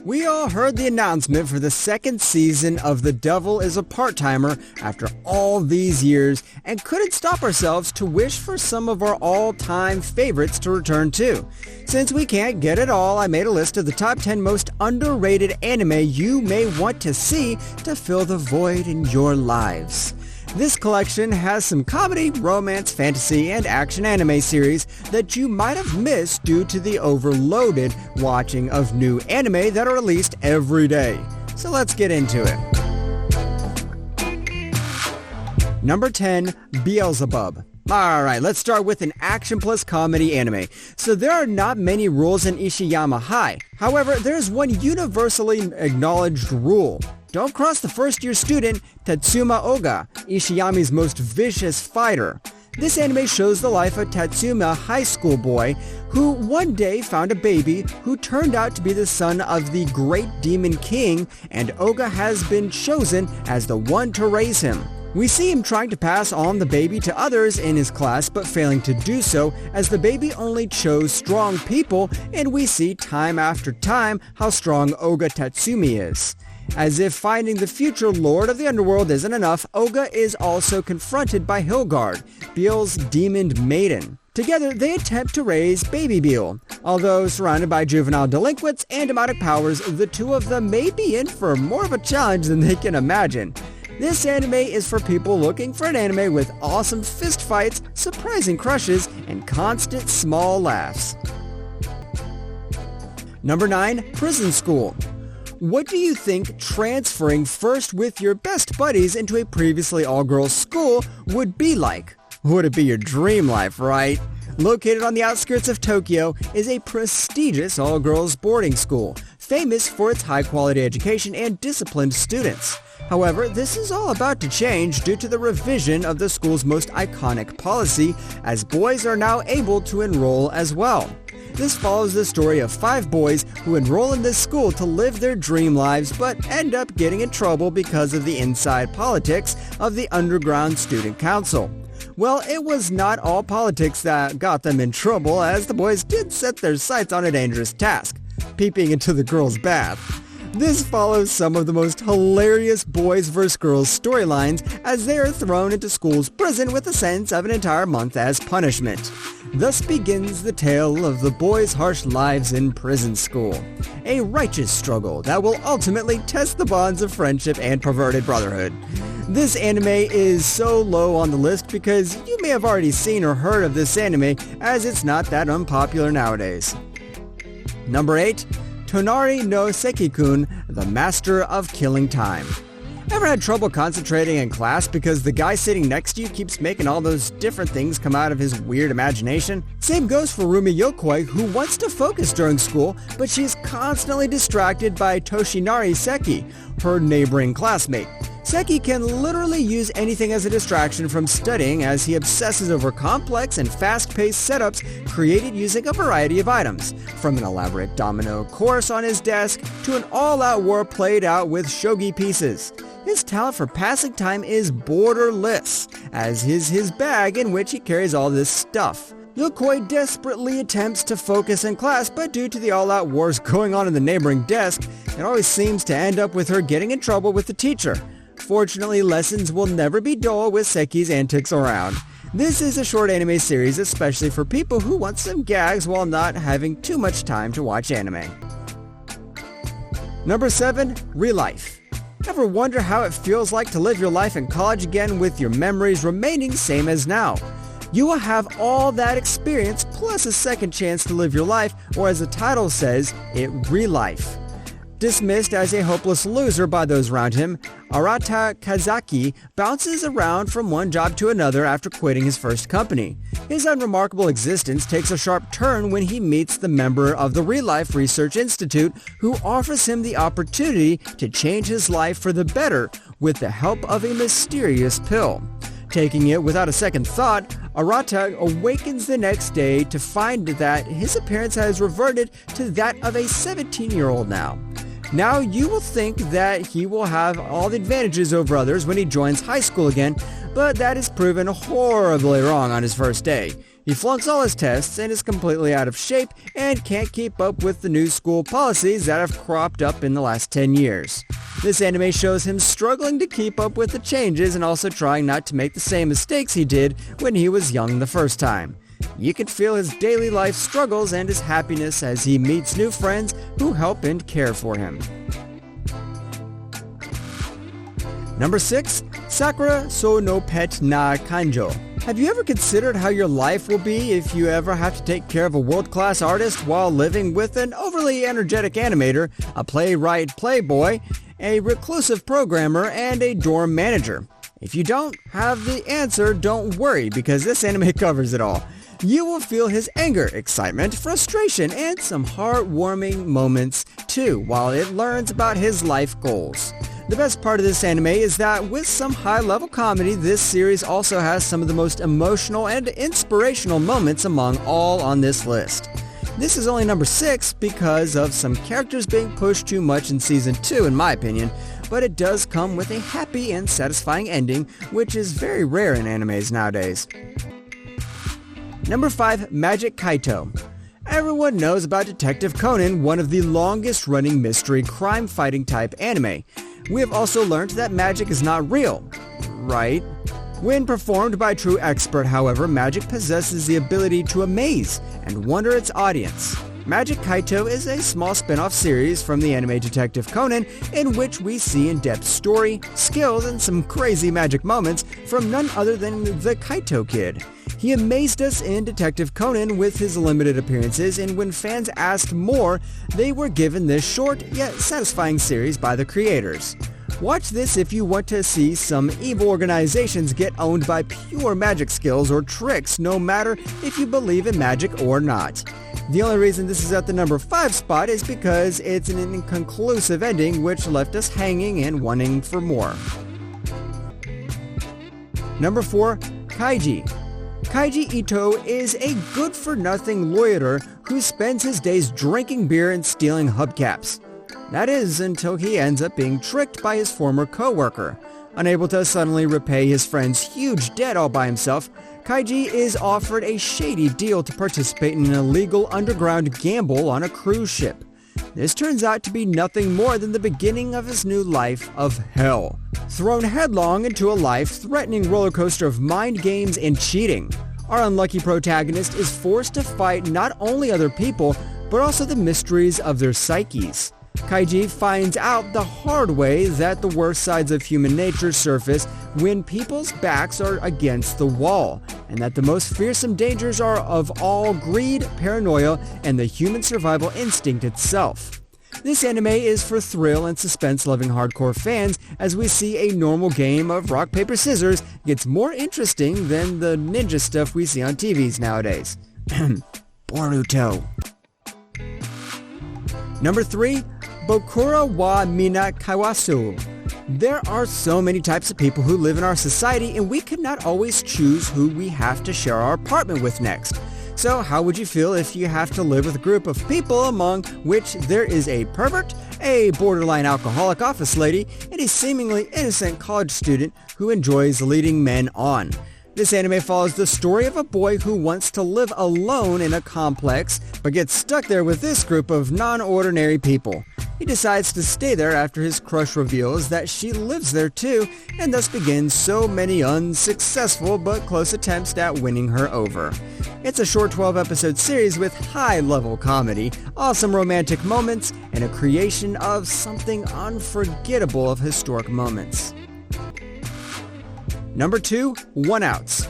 We all heard the announcement for the second season of The Devil is a Part-Timer after all these years and couldn't stop ourselves to wish for some of our all-time favorites to return too. Since we can't get it all, I made a list of the top 10 most underrated anime you may want to see to fill the void in your lives. This collection has some comedy, romance, fantasy, and action anime series that you might have missed due to the overloaded watching of new anime that are released every day. So let's get into it. Number 10, Beelzebub. Alright, let's start with an action plus comedy anime. So there are not many rules in Ishiyama High. However, there's one universally acknowledged rule. Don't cross the first-year student, Tatsuma Oga, Ishiyami's most vicious fighter. This anime shows the life of Tatsuma, a high school boy, who one day found a baby who turned out to be the son of the Great Demon King, and Oga has been chosen as the one to raise him. We see him trying to pass on the baby to others in his class, but failing to do so as the baby only chose strong people, and we see time after time how strong Oga Tatsumi is. As if finding the future lord of the underworld isn't enough, Oga is also confronted by Hilgard, Beel's demon maiden. Together, they attempt to raise baby Beel. Although surrounded by juvenile delinquents and demonic powers, the two of them may be in for more of a challenge than they can imagine. This anime is for people looking for an anime with awesome fist fights, surprising crushes, and constant small laughs. Number 9, Prison School. What do you think transferring first with your best buddies into a previously all-girls school would be like? Would it be your dream life, right? Located on the outskirts of Tokyo is a prestigious all-girls boarding school, famous for its high-quality education and disciplined students. However, this is all about to change due to the revision of the school's most iconic policy, as boys are now able to enroll as well. This follows the story of 5 boys who enroll in this school to live their dream lives but end up getting in trouble because of the inside politics of the underground student council. Well, it was not all politics that got them in trouble, as the boys did set their sights on a dangerous task, peeping into the girls' bath. This follows some of the most hilarious boys vs. girls storylines as they are thrown into school's prison with a sentence of an entire month as punishment. Thus begins the tale of the boys' harsh lives in prison school, a righteous struggle that will ultimately test the bonds of friendship and perverted brotherhood. This anime is so low on the list because you may have already seen or heard of this anime, as it's not that unpopular nowadays. Number 8, Tonari no Sekikun, the Master of Killing Time. Ever had trouble concentrating in class because the guy sitting next to you keeps making all those different things come out of his weird imagination? Same goes for Rumi Yokoi, who wants to focus during school, but she's constantly distracted by Toshinari Seki, her neighboring classmate. Seki can literally use anything as a distraction from studying, as he obsesses over complex and fast-paced setups created using a variety of items, from an elaborate domino course on his desk to an all-out war played out with shogi pieces. His talent for passing time is borderless, as is his bag in which he carries all this stuff. Yokoi desperately attempts to focus in class, but due to the all-out wars going on in the neighboring desk, it always seems to end up with her getting in trouble with the teacher. Fortunately, lessons will never be dull with Seki's antics around. This is a short anime series especially for people who want some gags while not having too much time to watch anime. Number 7, Real Life. Ever wonder how it feels like to live your life in college again with your memories remaining same as now? You will have all that experience plus a second chance to live your life, or as the title says, it Real Life. Dismissed as a hopeless loser by those around him, Arata Kazaki bounces around from one job to another after quitting his first company. His unremarkable existence takes a sharp turn when he meets the member of the Real Life Research Institute who offers him the opportunity to change his life for the better with the help of a mysterious pill. Taking it without a second thought, Arata awakens the next day to find that his appearance has reverted to that of a 17-year-old now. Now you will think that he will have all the advantages over others when he joins high school again, but that is proven horribly wrong on his first day. He flunks all his tests and is completely out of shape and can't keep up with the new school policies that have cropped up in the last 10 years. This anime shows him struggling to keep up with the changes and also trying not to make the same mistakes he did when he was young the first time. You can feel his daily life struggles and his happiness as he meets new friends who help and care for him. Number 6. Sakura so no pet na kanjo. Have you ever considered how your life will be if you ever have to take care of a world-class artist while living with an overly energetic animator, a playwright playboy, a reclusive programmer, and a dorm manager? If you don't have the answer, don't worry, because this anime covers it all. You will feel his anger, excitement, frustration, and some heartwarming moments too, while it learns about his life goals. The best part of this anime is that with some high-level comedy, this series also has some of the most emotional and inspirational moments among all on this list. This is only number 6 because of some characters being pushed too much in Season 2 in my opinion, but it does come with a happy and satisfying ending, which is very rare in animes nowadays. Number 5. Magic Kaito. Everyone knows about Detective Conan, one of the longest-running mystery crime-fighting type anime. We have also learned that magic is not real, right? When performed by a true expert, however, magic possesses the ability to amaze and wonder its audience. Magic Kaito is a small spin-off series from the anime Detective Conan in which we see in-depth story, skills, and some crazy magic moments from none other than the Kaito Kid. He amazed us in Detective Conan with his limited appearances, and when fans asked more, they were given this short yet satisfying series by the creators. Watch this if you want to see some evil organizations get owned by pure magic skills or tricks, no matter if you believe in magic or not. The only reason this is at the number 5 spot is because it's an inconclusive ending which left us hanging and wanting for more. Number 4. Kaiji. Kaiji Ito is a good-for-nothing loiterer who spends his days drinking beer and stealing hubcaps. That is, until he ends up being tricked by his former co-worker. Unable to suddenly repay his friend's huge debt all by himself, Kaiji is offered a shady deal to participate in an illegal underground gamble on a cruise ship. This turns out to be nothing more than the beginning of his new life of hell. Thrown headlong into a life-threatening roller coaster of mind games and cheating, our unlucky protagonist is forced to fight not only other people, but also the mysteries of their psyches. Kaiji finds out the hard way that the worst sides of human nature surface when people's backs are against the wall, and that the most fearsome dangers are of all greed, paranoia, and the human survival instinct itself. This anime is for thrill and suspense-loving hardcore fans, as we see a normal game of rock, paper, scissors gets more interesting than the ninja stuff we see on TVs nowadays. Boruto. Number 3. Bokura wa Mina Kawasu. There are so many types of people who live in our society, and we could not always choose who we have to share our apartment with next. So how would you feel if you have to live with a group of people among which there is a pervert, a borderline alcoholic office lady, and a seemingly innocent college student who enjoys leading men on? This anime follows the story of a boy who wants to live alone in a complex, but gets stuck there with this group of non-ordinary people. He decides to stay there after his crush reveals that she lives there too, and thus begins so many unsuccessful but close attempts at winning her over. It's a short 12-episode series with high-level comedy, awesome romantic moments, and a creation of something unforgettable of historic moments. Number 2. One Outs.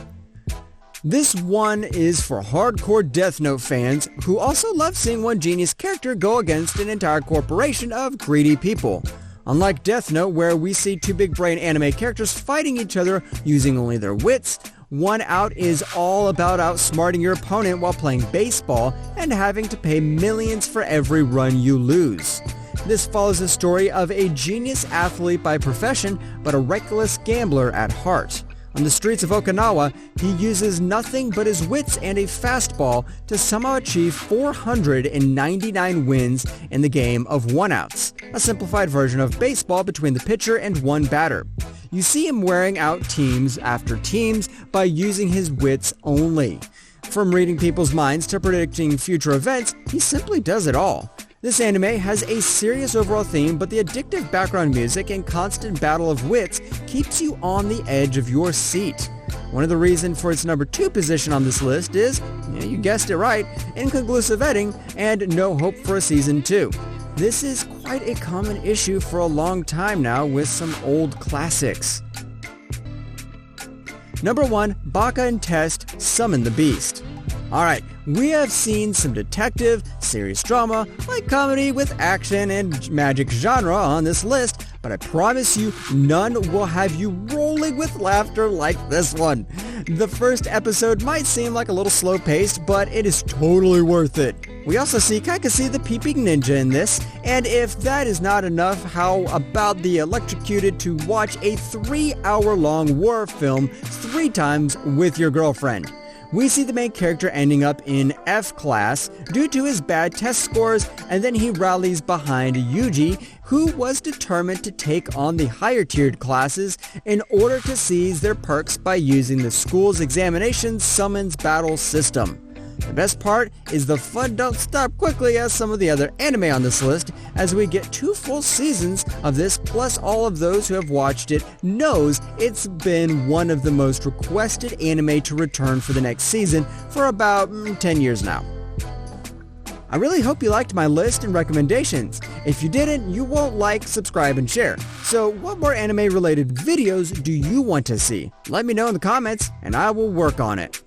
This one is for hardcore Death Note fans who also love seeing one genius character go against an entire corporation of greedy people. Unlike Death Note, where we see two big brain anime characters fighting each other using only their wits, One Out is all about outsmarting your opponent while playing baseball and having to pay millions for every run you lose. This follows the story of a genius athlete by profession, but a reckless gambler at heart. On the streets of Okinawa, he uses nothing but his wits and a fastball to somehow achieve 499 wins in the game of one-outs, a simplified version of baseball between the pitcher and one batter. You see him wearing out teams after teams by using his wits only. From reading people's minds to predicting future events, he simply does it all. This anime has a serious overall theme, but the addictive background music and constant battle of wits keeps you on the edge of your seat. One of the reasons for its number 2 position on this list is, you guessed it right, inconclusive ending and no hope for a season 2. This is quite a common issue for a long time now with some old classics. Number 1, Baka and Test Summon the Beast. Alright, we have seen some detective, serious drama, light comedy with action and magic genre on this list, but I promise you none will have you rolling with laughter like this one. The first episode might seem like a little slow-paced, but it is totally worth it. We also see Kaiji the peeping ninja in this, and if that is not enough, how about the electrocuted to watch a 3-hour-long war film 3 times with your girlfriend? We see the main character ending up in F class due to his bad test scores, and then he rallies behind Yuji, who was determined to take on the higher tiered classes in order to seize their perks by using the school's examination summons battle system. The best part is the fun don't stop quickly as some of the other anime on this list, as we get 2 full seasons of this, plus all of those who have watched it knows it's been one of the most requested anime to return for the next season for about 10 years now. I really hope you liked my list and recommendations. If you didn't, you won't like, subscribe, and share. So what more anime related videos do you want to see? Let me know in the comments and I will work on it.